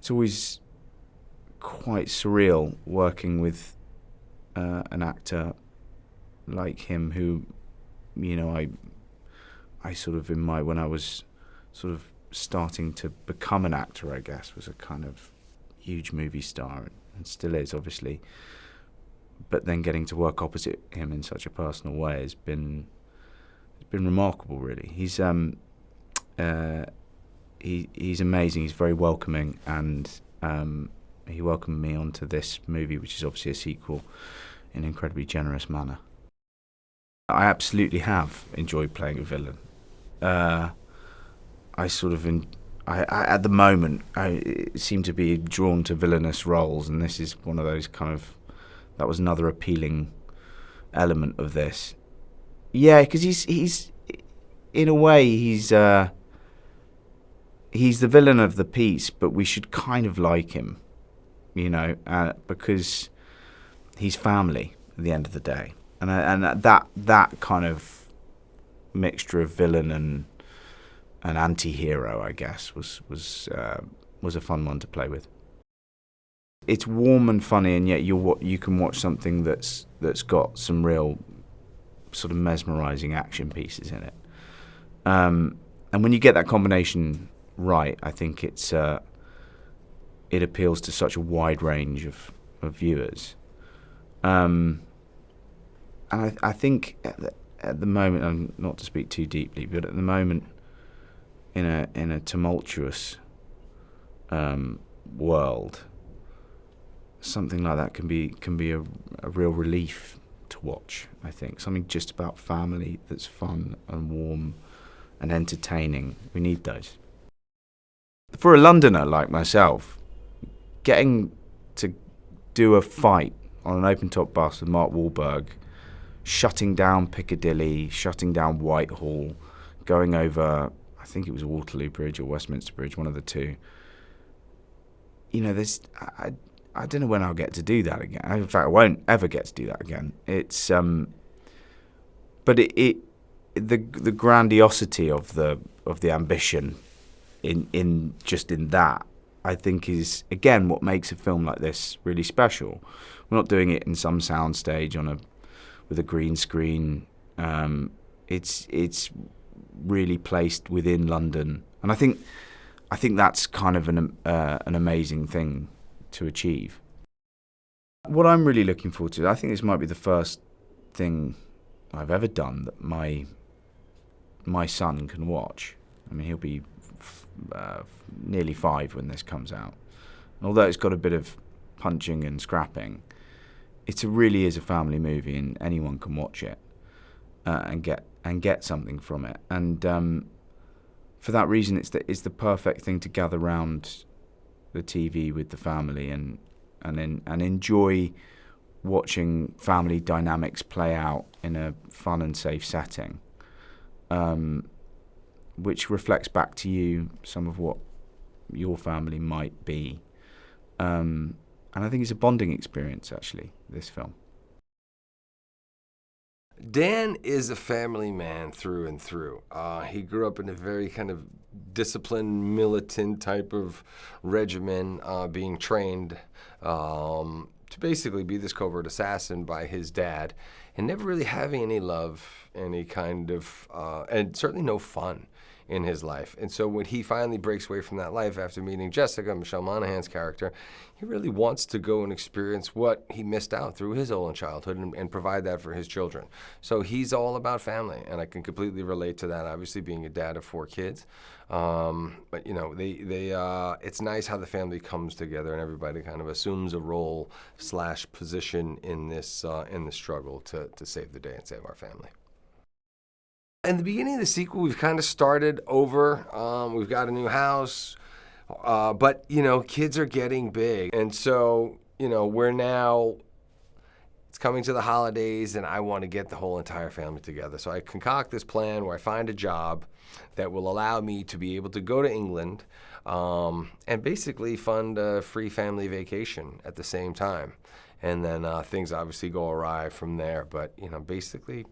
it's always quite surreal working with an actor like him, who, I sort of when I was sort of starting to become an actor, I guess, was a kind of huge movie star, and still is, obviously. But then getting to work opposite him in such a personal way has been remarkable, really. He's amazing. He's very welcoming, and he welcomed me onto this movie, which is obviously a sequel, in an incredibly generous manner. I absolutely have enjoyed playing a villain. I sort of, at the moment, I seem to be drawn to villainous roles, and this is one of those kind of, that was another appealing element of this. Yeah, because he's in a way, he's the villain of the piece, but we should kind of like him, because he's family at the end of the day, and that kind of mixture of villain and an anti-hero, I guess, was a fun one to play with. It's warm and funny, and yet you can watch something that's got some real sort of mesmerising action pieces in it. And when you get that combination right, I think it appeals to such a wide range of viewers. And I think at the moment, and not to speak too deeply, but at the moment, in a tumultuous world, something like that can be a real relief to watch. I think something just about family that's fun and warm and entertaining. We need those. For a Londoner like myself, getting to do a fight on an open-top bus with Mark Wahlberg, shutting down Piccadilly, shutting down Whitehall, going over, I think it was Waterloo Bridge or Westminster Bridge, one of the two. I don't know when I'll get to do that again. In fact, I won't ever get to do that again. It's but the grandiosity of the ambition in that, I think, is again what makes a film like this really special. We're not doing it in some soundstage with a green screen. It's really placed within London, and I think that's kind of an amazing thing to achieve. What I'm really looking forward to, I think this might be the first thing I've ever done that my son can watch. I mean, he'll be nearly 5 when this comes out. And although it's got a bit of punching and scrapping, it really is a family movie, and anyone can watch it and get something from it. And for that reason, it's the perfect thing to gather round the TV with the family and enjoy watching family dynamics play out in a fun and safe setting, which reflects back to you some of what your family might be. And I think it's a bonding experience, actually, this film. Dan is a family man through and through. He grew up in a very kind of disciplined, militant type of regimen, being trained to basically be this covert assassin by his dad, and never really having any love, any kind of, and certainly no fun in his life. And so when he finally breaks away from that life after meeting Jessica, Michelle Monaghan's character, he really wants to go and experience what he missed out through his own childhood and provide that for his children. So he's all about family, and I can completely relate to that, obviously being a dad of 4 kids. But it's nice how the family comes together and everybody kind of assumes a role / position in this struggle to save the day and save our family. In the beginning of the sequel, we've kind of started over. We've got a new house, but, kids are getting big. And so, we're now, it's coming to the holidays, and I want to get the whole entire family together. So I concoct this plan where I find a job that will allow me to be able to go to England and basically fund a free family vacation at the same time. And then things obviously go awry from there. But, basically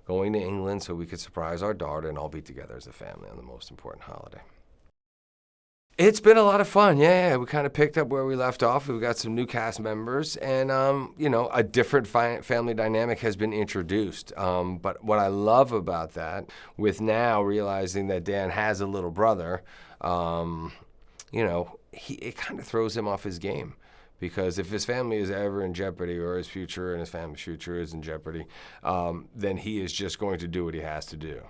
going to England so we could surprise our daughter and all be together as a family on the most important holiday. It's been a lot of fun, yeah. We kind of picked up where we left off. We've got some new cast members, and a different family dynamic has been introduced. But what I love about that, with now realizing that Dan has a little brother, it kind of throws him off his game. Because if his family is ever in jeopardy, or his future and his family's future is in jeopardy, then he is just going to do what he has to do.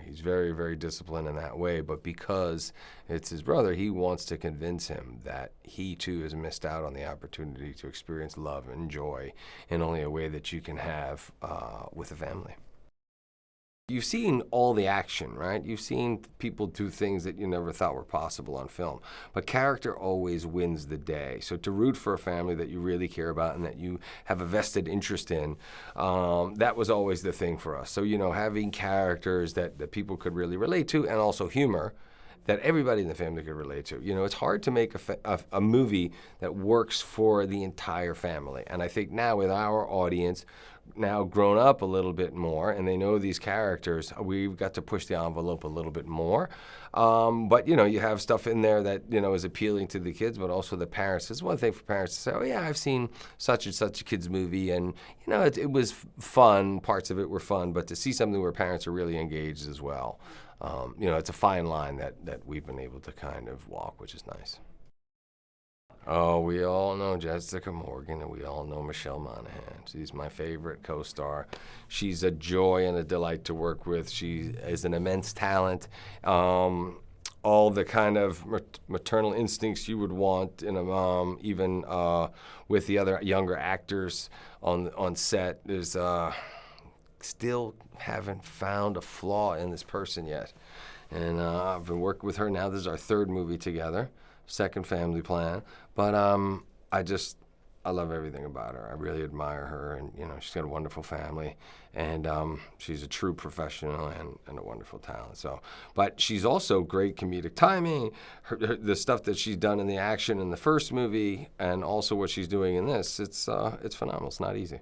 He's very, very disciplined in that way. But because it's his brother, he wants to convince him that he too has missed out on the opportunity to experience love and joy in only a way that you can have with a family. You've seen all the action, right? You've seen people do things that you never thought were possible on film. But character always wins the day. So to root for a family that you really care about and that you have a vested interest in, that was always the thing for us. So, having characters that people could really relate to, and also humor that everybody in the family could relate to. It's hard to make a movie that works for the entire family. And I think now with our audience, now grown up a little bit more, and they know these characters, we've got to push the envelope a little bit more. But you have stuff in there that is appealing to the kids, but also the parents. It's one thing for parents to say, "Oh yeah, I've seen such and such a kid's movie, and it was fun. Parts of it were fun." But to see something where parents are really engaged as well, it's a fine line that we've been able to kind of walk, which is nice. Oh, we all know Jessica Morgan, and we all know Michelle Monaghan. She's my favorite co-star. She's a joy and a delight to work with. She is an immense talent. All the kind of maternal instincts you would want in a mom, even with the other younger actors on set. There's still haven't found a flaw in this person yet. And I've been working with her now. This is our third movie together. Second Family Plan, but I love everything about her. I really admire her, and she's got a wonderful family, and she's a true professional and a wonderful talent. So, but she's also great comedic timing. The stuff that she's done in the action in the first movie, and also what she's doing in this, it's phenomenal. It's not easy.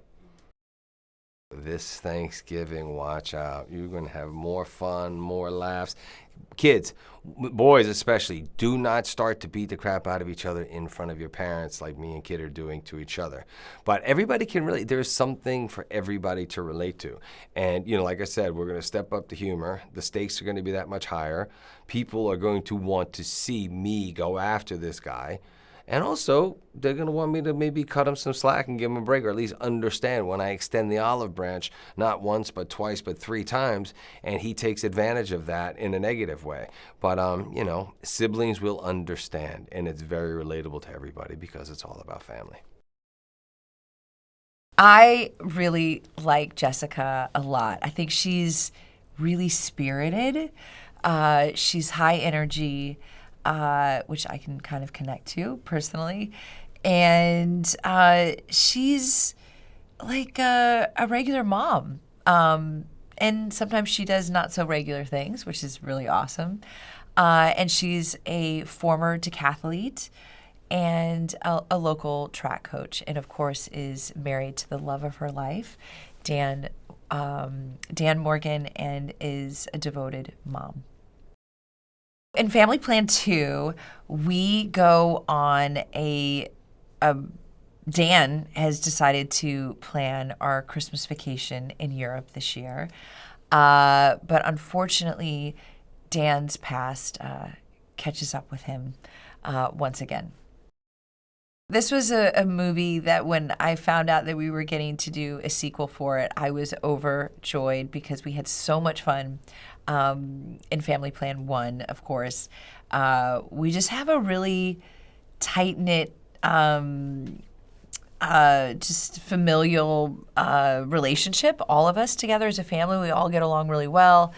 This Thanksgiving, watch out. You're going to have more fun, more laughs. Kids, boys especially, do not start to beat the crap out of each other in front of your parents like me and Kid are doing to each other. But everybody can relate. There's something for everybody to relate to. And, like I said, we're going to step up the humor. The stakes are going to be that much higher. People are going to want to see me go after this guy. And also, they're going to want me to maybe cut him some slack and give him a break, or at least understand when I extend the olive branch, not once, but twice, but 3 times, and he takes advantage of that in a negative way. But, siblings will understand, and it's very relatable to everybody because it's all about family. I really like Jessica a lot. I think she's really spirited. She's high energy. Which I can kind of connect to personally. And she's like a regular mom. And sometimes she does not so regular things, which is really awesome. And she's a former decathlete and a local track coach. And of course is married to the love of her life, Dan Morgan, and is a devoted mom. In Family Plan 2, we go on Dan has decided to plan our Christmas vacation in Europe this year. But unfortunately, Dan's past catches up with him once again. This was a movie that when I found out that we were getting to do a sequel for it, I was overjoyed because we had so much fun in Family Plan 1, of course. We just have a really tight-knit, just familial relationship, all of us together as a family. We all get along really well.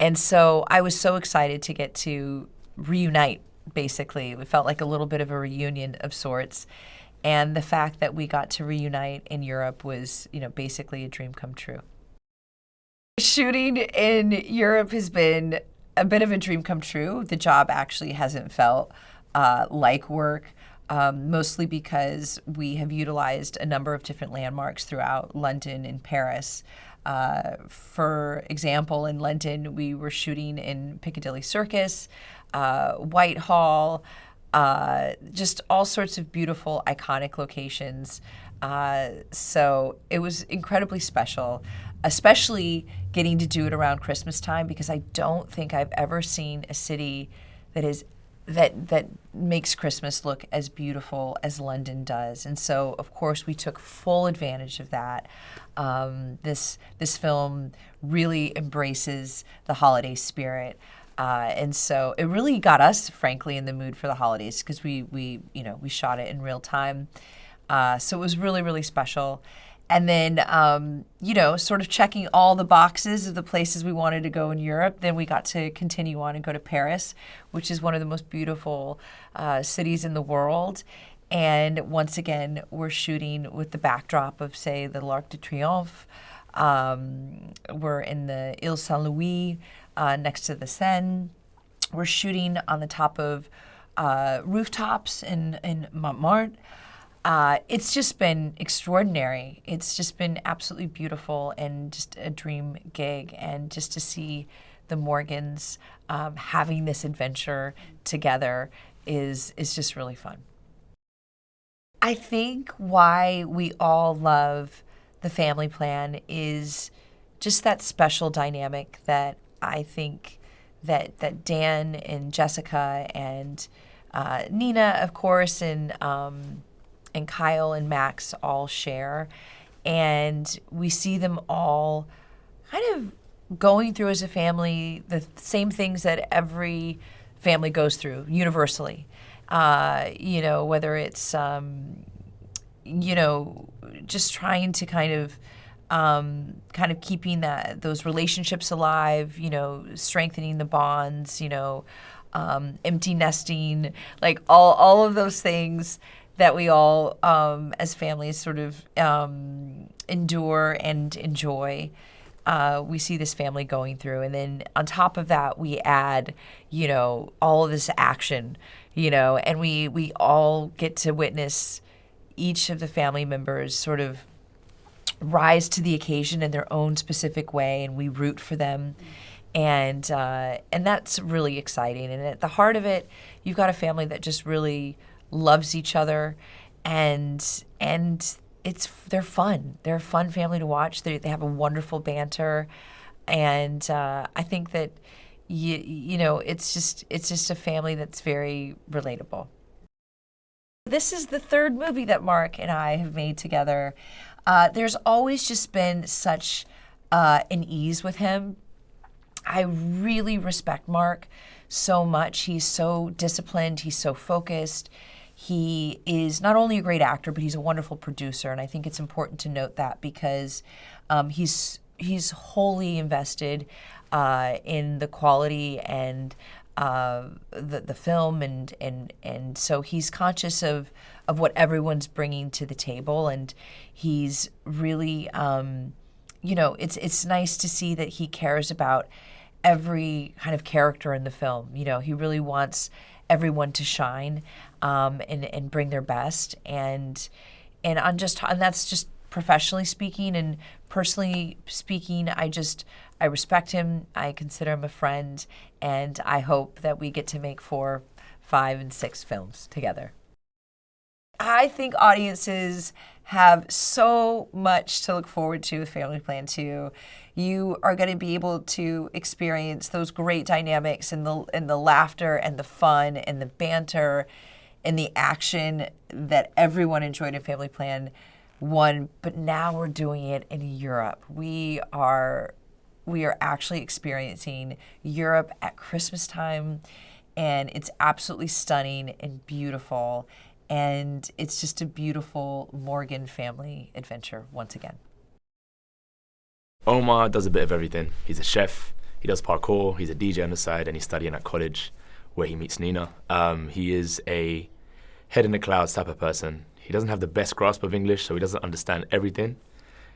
And so I was so excited to get to reunite, basically. It felt like a little bit of a reunion of sorts. And the fact that we got to reunite in Europe was, basically a dream come true. Shooting in Europe has been a bit of a dream come true. The job actually hasn't felt like work, mostly because we have utilized a number of different landmarks throughout London and Paris. For example, in London, we were shooting in Piccadilly Circus, Whitehall, just all sorts of beautiful, iconic locations. So it was incredibly special, especially getting to do it around Christmas time, because I don't think I've ever seen a city that makes Christmas look as beautiful as London does. And so, of course, we took full advantage of that. This film really embraces the holiday spirit. And so it really got us, frankly, in the mood for the holidays, because we shot it in real time. So it was really, really special. And then, sort of checking all the boxes of the places we wanted to go in Europe, then we got to continue on and go to Paris, which is one of the most beautiful cities in the world. And once again, we're shooting with the backdrop of, say, the L'Arc de Triomphe. We're in the Ile Saint-Louis, next to the Seine. We're shooting on the top of rooftops in Montmartre. It's just been extraordinary. It's just been absolutely beautiful and just a dream gig. And just to see the Morgans having this adventure together is just really fun. I think why we all love the family plan is just that special dynamic that I think that Dan and Jessica and Nina, of course, and Kyle and Max all share. And we see them all kind of going through as a family the same things that every family goes through universally. Whether it's, just trying to kind of keeping those relationships alive, strengthening the bonds, empty nesting, like all of those things that we all, as families, sort of endure and enjoy. We see this family going through. And then on top of that, we add, all of this action, and we all get to witness each of the family members sort of rise to the occasion in their own specific way, and we root for them. And that's really exciting. And at the heart of it, you've got a family that just really loves each other, and they're fun. They're a fun family to watch. They have a wonderful banter, and I think that it's just a family that's very relatable. This is the third movie that Mark and I have made together. There's always just been such an ease with him. I really respect Mark so much. He's so disciplined. He's so focused. He is not only a great actor, but he's a wonderful producer. And I think it's important to note that because he's wholly invested in the quality and the film, and so he's conscious of what everyone's bringing to the table, and he's really it's nice to see that he cares about every kind of character in the film. He really wants everyone to shine and bring their best, and that's just professionally speaking. And personally speaking, I respect him. I consider him a friend, and I hope that we get to make 4, 5, and 6 films together. I think audiences have so much to look forward to with Family Plan 2. You are going to be able to experience those great dynamics and the laughter and the fun and the banter and the action that everyone enjoyed in Family Plan 1, but now we're doing it in Europe. We are actually experiencing Europe at Christmas time, and it's absolutely stunning and beautiful. And it's just a beautiful Morgan family adventure once again. Omar does a bit of everything. He's a chef, he does parkour, he's a DJ on the side, and he's studying at college where he meets Nina. He is a head in the clouds type of person. He doesn't have the best grasp of English, so he doesn't understand everything,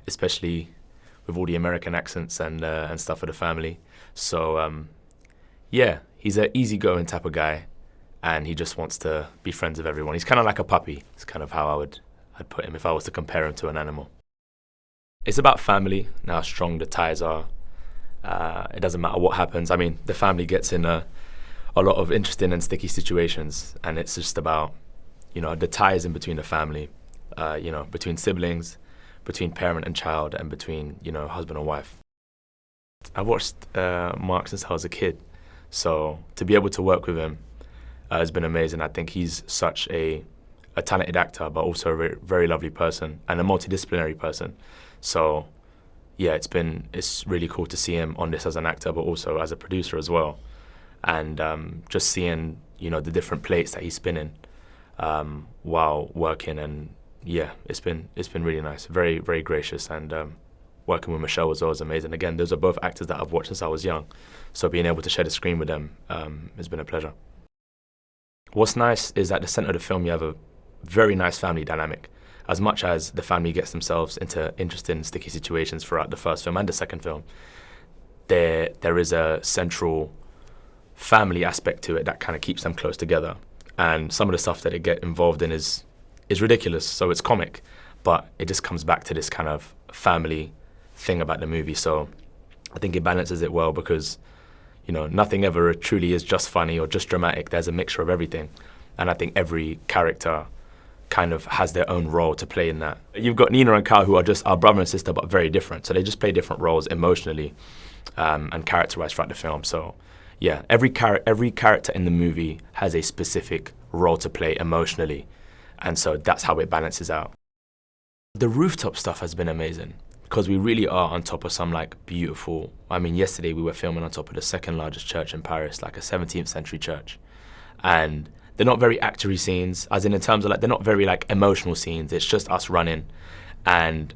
especially with all the American accents and stuff for the family. So, he's an easygoing type of guy, and he just wants to be friends with everyone. He's kind of like a puppy. It's kind of how I'd put him if I was to compare him to an animal. It's about family, and how strong the ties are. It doesn't matter what happens. I mean, the family gets in a lot of interesting and sticky situations, and it's just about, the ties in between the family, between siblings, between parent and child, and between, husband and wife. I've watched Mark since I was a kid, so to be able to work with him has been amazing. I think he's such a talented actor, but also a very, very lovely person and a multidisciplinary person. So, yeah, it's really cool to see him on this as an actor, but also as a producer as well. And just seeing, the different plates that he's spinning while working, and yeah, it's been really nice. Very, very gracious, and working with Michelle as well is amazing. Again, those are both actors that I've watched since I was young, so being able to share the screen with them has been a pleasure. What's nice is at the center of the film you have a very nice family dynamic. As much as the family gets themselves into interesting, sticky situations throughout the first film and the second film, there is a central family aspect to it that kind of keeps them close together. And some of the stuff that they get involved in is ridiculous, so it's comic, but it just comes back to this kind of family thing about the movie. So I think it balances it well because, nothing ever truly is just funny or just dramatic. There's a mixture of everything. And I think every character kind of has their own role to play in that. You've got Nina and Kyle, who are just our brother and sister, but very different. So they just play different roles emotionally and character-wise throughout the film. So yeah, every character in the movie has a specific role to play emotionally. And so that's how it balances out. The rooftop stuff has been amazing because we really are on top of some beautiful, yesterday we were filming on top of the second largest church in Paris, like a 17th century church. And they're not very actory scenes, as in terms of they're not very emotional scenes. It's just us running, and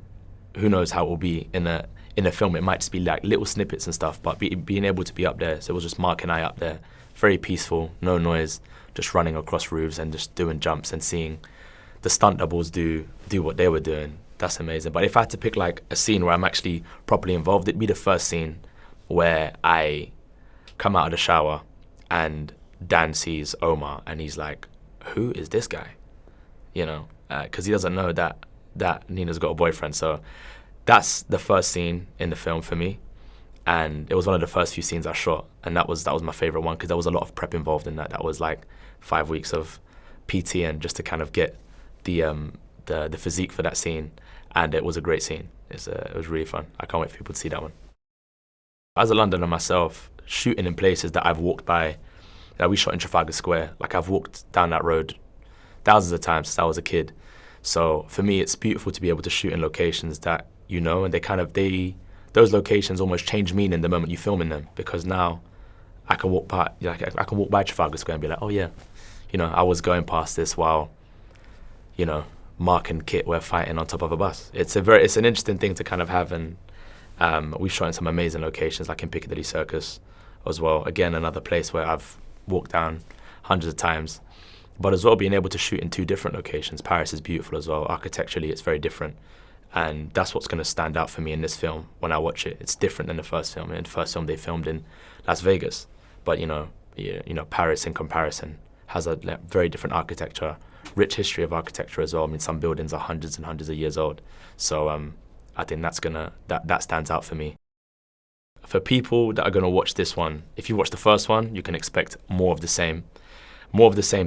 who knows how it will be in a film. It might just be little snippets and stuff, but being able to be up there, so it was just Mark and I up there, very peaceful, no noise, just running across roofs and just doing jumps and seeing the stunt doubles do what they were doing. That's amazing. But if I had to pick a scene where I'm actually properly involved, it'd be the first scene where I come out of the shower and Dan sees Omar and he's like, who is this guy? Because he doesn't know that Nina's got a boyfriend. So that's the first scene in the film for me. And it was one of the first few scenes I shot. And that was my favorite one because there was a lot of prep involved in that. That was 5 weeks of PT and just to kind of get the physique for that scene. And it was a great scene. It was really fun. I can't wait for people to see that one. As a Londoner myself, shooting in places that I've walked by, we shot in Trafalgar Square. I've walked down that road thousands of times since I was a kid. So for me, it's beautiful to be able to shoot in locations that and those locations almost change meaning the moment you film in them, because now I can walk by, I can walk by Trafalgar Square and be like, oh yeah, I was going past this while, Mark and Kit were fighting on top of a bus. It's an interesting thing to kind of have, and we've shot in some amazing locations, like in Piccadilly Circus as well. Again, another place where I've walked down hundreds of times. But as well, being able to shoot in two different locations. Paris is beautiful as well. Architecturally, it's very different. And that's what's going to stand out for me in this film when I watch it. It's different than the first film. In the first film, they filmed in Las Vegas. But, Paris in comparison has a very different architecture, rich history of architecture as well. Some buildings are hundreds and hundreds of years old. So I think that stands out for me. For people that are going to watch this one, if you watch the first one, you can expect more of the same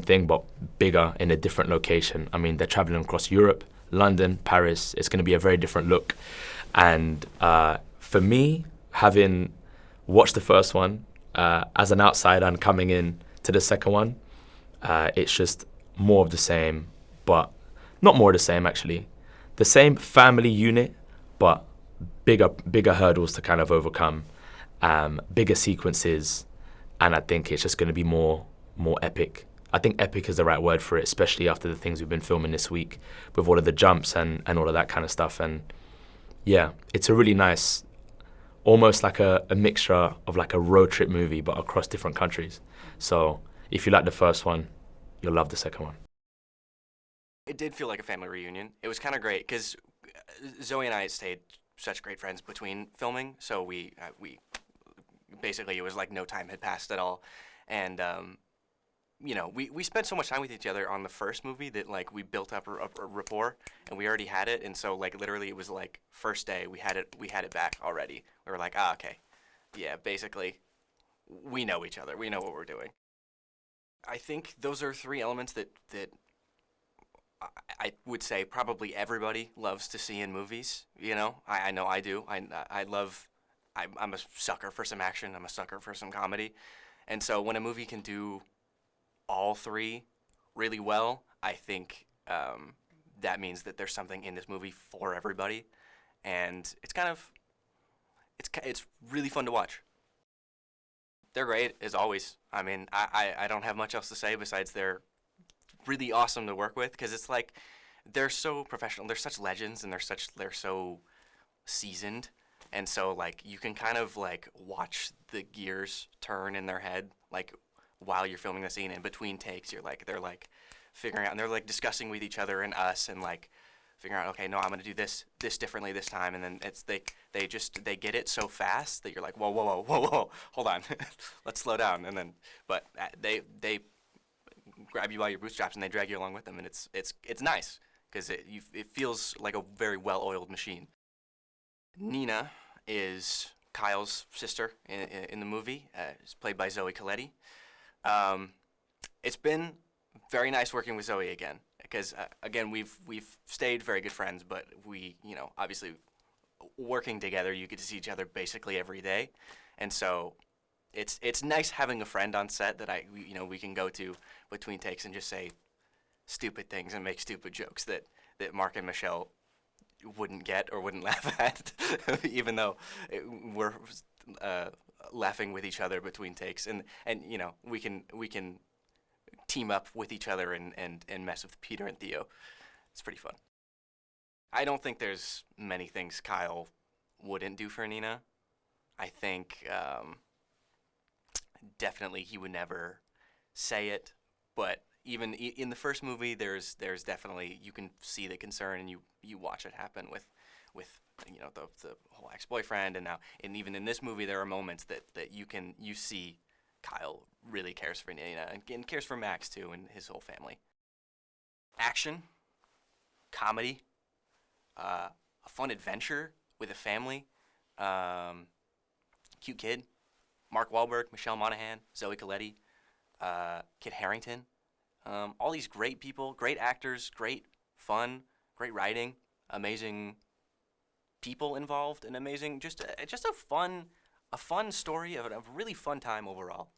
thing, but bigger in a different location. They're traveling across Europe, London, Paris. It's going to be a very different look. And for me, having watched the first one as an outsider and coming in to the second one, it's just more of the same, but not more of the same actually. The same family unit, but bigger hurdles to kind of overcome, bigger sequences, and I think it's just going to be more epic. I think epic is the right word for it, especially after the things we've been filming this week with all of the jumps and all of that kind of stuff. And yeah, it's a really nice, almost like a mixture of a road trip movie, but across different countries. So if you like the first one, you'll love the second one. It did feel like a family reunion. It was kind of great because Zoe and I stayed such great friends between filming, so we basically, it was like no time had passed at all. And we spent so much time with each other on the first movie that like we built up a rapport, and we already had it, and so like literally it was like first day we had it back already. We were like, okay, yeah, basically we know each other, we know what we're doing. I think those are three elements that I would say probably everybody loves to see in movies. I know I do. I'm a sucker for some action. I'm a sucker for some comedy. And so when a movie can do all three really well, I think that means that there's something in this movie for everybody. And it's really fun to watch. They're great, as always. I mean, I don't have much else to say besides they're really awesome to work with, because it's like they're so professional. They're such legends, and they're so seasoned. And so, like, you can kind of, like, watch the gears turn in their head, like, while you're filming the scene. And between takes, they're, like, figuring out, and they're, like, discussing with each other and us, and, like, figuring out, okay, no, I'm going to do this differently this time. And then they get it so fast that you're like, whoa, hold on. Let's slow down. And then, but they grab you by your bootstraps and they drag you along with them. And it's nice, because it feels like a very well-oiled machine. Nina is Kyle's sister in the movie. It's played by Zoe Colletti. It's been very nice working with Zoe again, because again we've stayed very good friends, but we obviously working together you get to see each other basically every day, and so it's nice having a friend on set that we can go to between takes and just say stupid things and make stupid jokes that Mark and Michelle wouldn't get or wouldn't laugh at, even though we're laughing with each other between takes, and we can team up with each other and mess with Peter and Theo. It's pretty fun. I don't think there's many things Kyle wouldn't do for Nina. I think definitely he would never say it, but even in the first movie, there's definitely, you can see the concern, and you watch it happen with the whole ex-boyfriend, and even in this movie there are moments that you see Kyle really cares for Nina and cares for Max too and his whole family. Action, comedy, a fun adventure with a family, cute kid, Mark Wahlberg, Michelle Monaghan, Zoe Colletti, Kit Harington. All these great people, great actors, great fun, great writing, amazing people involved, and amazing, just a fun story of a really fun time overall.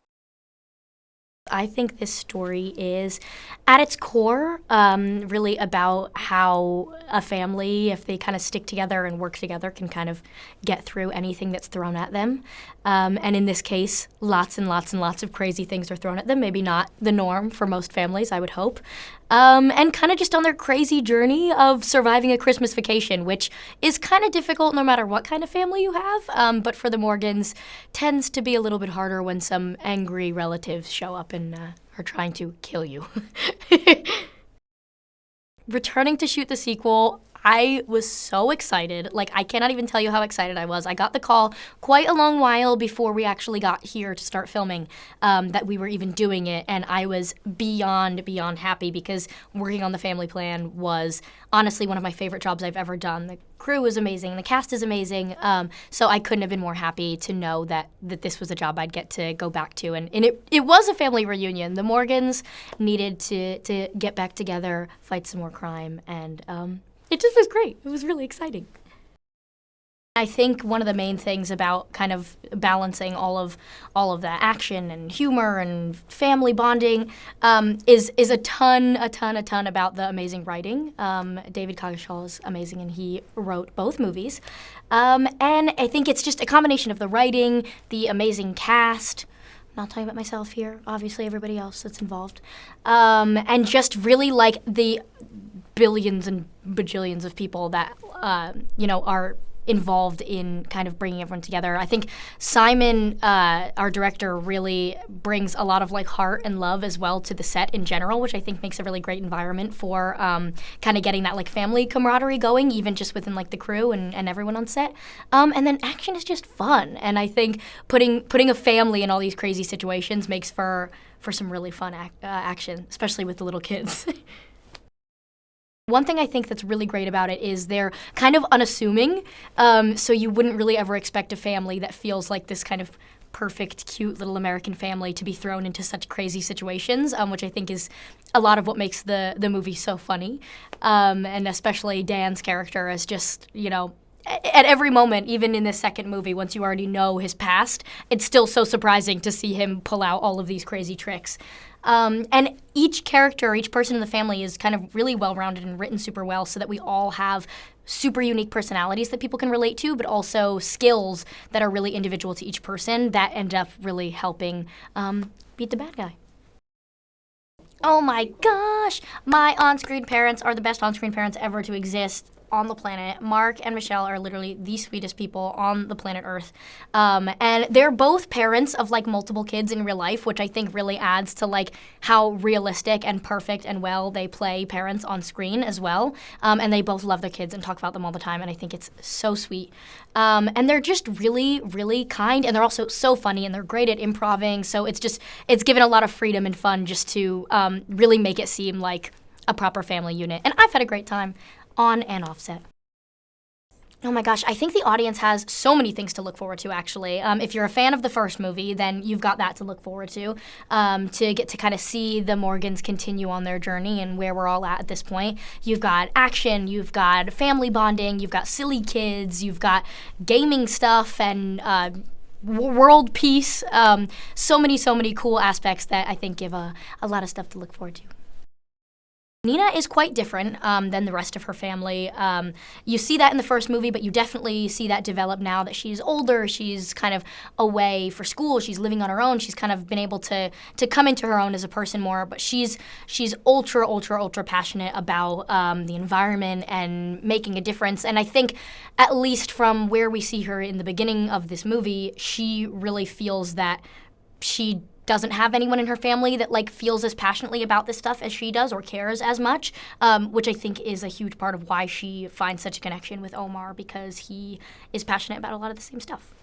I think this story is, at its core, really about how a family, if they kind of stick together and work together, can kind of get through anything that's thrown at them. And in this case, lots and lots and lots of crazy things are thrown at them. Maybe not the norm for most families, I would hope. And kind of just on their crazy journey of surviving a Christmas vacation, which is kind of difficult no matter what kind of family you have. But for the Morgans, tends to be a little bit harder when some angry relatives show up and are trying to kill you. Returning to shoot the sequel, I was so excited. Like, I cannot even tell you how excited I was. I got the call quite a long while before we actually got here to start filming, that we were even doing it, and I was beyond happy, because working on the family plan was honestly one of my favorite jobs I've ever done. The crew is amazing, the cast is amazing, so I couldn't have been more happy to know that this was a job I'd get to go back to, and it was a family reunion. The Morgans needed to get back together, fight some more crime, and it just was great. It was really exciting. I think one of the main things about kind of balancing all of that action and humor and family bonding is a ton about the amazing writing. David Coggeshall is amazing, and he wrote both movies. And I think it's just a combination of the writing, the amazing cast. I'm not talking about myself here, obviously everybody else that's involved. And just really like the billions and bajillions of people that, are involved in kind of bringing everyone together. I think Simon, our director, really brings a lot of like heart and love as well to the set in general, which I think makes a really great environment for kind of getting that like family camaraderie going, even just within like the crew and everyone on set. And then action is just fun, and I think putting a family in all these crazy situations makes for some really fun action, especially with the little kids. One thing I think that's really great about it is they're kind of unassuming, so you wouldn't really ever expect a family that feels like this kind of perfect, cute little American family to be thrown into such crazy situations, which I think is a lot of what makes the movie so funny, and especially Dan's character as just, you know, at every moment, even in this second movie, once you already know his past, it's still so surprising to see him pull out all of these crazy tricks. And each character, each person in the family is kind of really well-rounded and written super well so that we all have super unique personalities that people can relate to, but also skills that are really individual to each person that end up really helping beat the bad guy. Oh my gosh! My on-screen parents are the best on-screen parents ever to exist on the planet. Mark and Michelle are literally the sweetest people on the planet Earth. And they're both parents of like multiple kids in real life, which I think really adds to like how realistic and perfect and well they play parents on screen as well. And they both love their kids and talk about them all the time, and I think it's so sweet. And they're just really, really kind, and they're also so funny, and they're great at improvising, so it's given a lot of freedom and fun just to really make it seem like a proper family unit. And I've had a great time on and off set. Oh my gosh, I think the audience has so many things to look forward to, actually. If you're a fan of the first movie, then you've got that to look forward to get to kind of see the Morgans continue on their journey and where we're all at this point. You've got action, you've got family bonding, you've got silly kids, you've got gaming stuff and world peace. So many cool aspects that I think give a lot of stuff to look forward to. Nina is quite different than the rest of her family. You see that in the first movie, but you definitely see that develop now that she's older. She's kind of away for school. She's living on her own. She's kind of been able to come into her own as a person more. But she's ultra passionate about the environment and making a difference. And I think, at least from where we see her in the beginning of this movie, she really feels that she doesn't have anyone in her family that like feels as passionately about this stuff as she does or cares as much, which I think is a huge part of why she finds such a connection with Omar, because he is passionate about a lot of the same stuff.